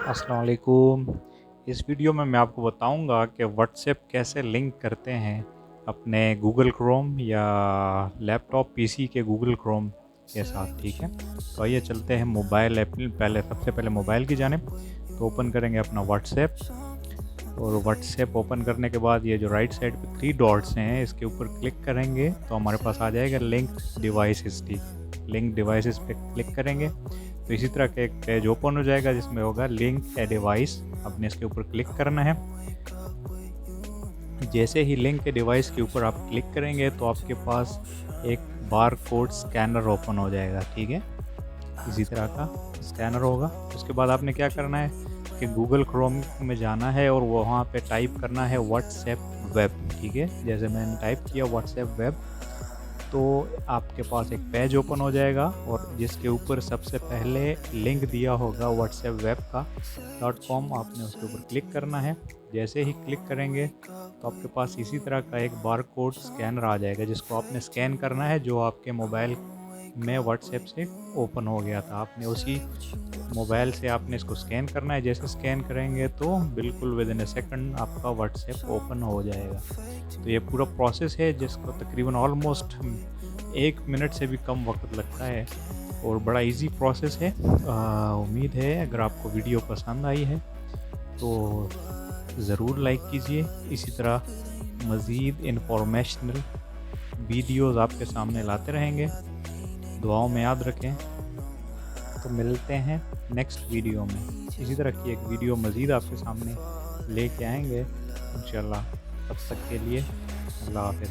अस्सलाम वालेकुम। इस वीडियो में मैं आपको बताऊंगा कि व्हाट्सएप कैसे लिंक करते हैं अपने गूगल क्रोम या लैपटॉप पीसी के गूगल क्रोम के साथ। ठीक है, तो आइए चलते हैं मोबाइल ऐप। सबसे पहले मोबाइल की जानिब तो ओपन करेंगे अपना व्हाट्सएप। और व्हाट्सएप ओपन करने के बाद ये जो राइट साइड पे 3 डॉट्स हैं इसके ऊपर क्लिक करेंगे तो हमारे पास आ जाएगा लिंक डिवाइसेस। ठीक, लिंक डिवाइसेस पे क्लिक करेंगे तो इसी तरह का एक पेज ओपन हो जाएगा जिसमें होगा लिंक ए डिवाइस। आपने इसके ऊपर क्लिक करना है। जैसे ही लिंक ए डिवाइस के ऊपर आप क्लिक करेंगे तो आपके पास एक बार कोड स्कैनर ओपन हो जाएगा। ठीक है, इसी तरह का स्कैनर होगा। उसके बाद आपने क्या करना है कि गूगल क्रोम में जाना है और वहाँ पे टाइप करना है व्हाट्सएप वेब। ठीक है, जैसे मैंने टाइप किया व्हाट्सएप वेब तो आपके पास एक पेज ओपन हो जाएगा और जिसके ऊपर सबसे पहले लिंक दिया होगा व्हाट्सएप वेब का .com, आपने उसके ऊपर क्लिक करना है। जैसे ही क्लिक करेंगे तो आपके पास इसी तरह का एक बार कोड स्कैनर आ जाएगा जिसको आपने स्कैन करना है, जो आपके मोबाइल में व्हाट्सएप से ओपन हो गया था। आपने उसी मोबाइल से आपने इसको स्कैन करना है। जैसे स्कैन करेंगे तो बिल्कुल विद इन ए सेकंड आपका व्हाट्सएप ओपन हो जाएगा। तो ये पूरा प्रोसेस है जिसको तकरीबन ऑलमोस्ट 1 मिनट से भी कम वक्त लगता है और बड़ा इजी प्रोसेस है। उम्मीद है अगर आपको वीडियो पसंद आई है तो ज़रूर लाइक कीजिए। इसी तरह मज़ीद इंफॉर्मेशनल वीडियोज़ आपके सामने लाते रहेंगे। दुआओं में याद रखें। तो मिलते हैं नेक्स्ट वीडियो में। इसी तरह की एक वीडियो मज़ीद आपके सामने लेके आएंगे इंशाल्लाह। तब तक के लिए अल्लाह हाफ़िज़।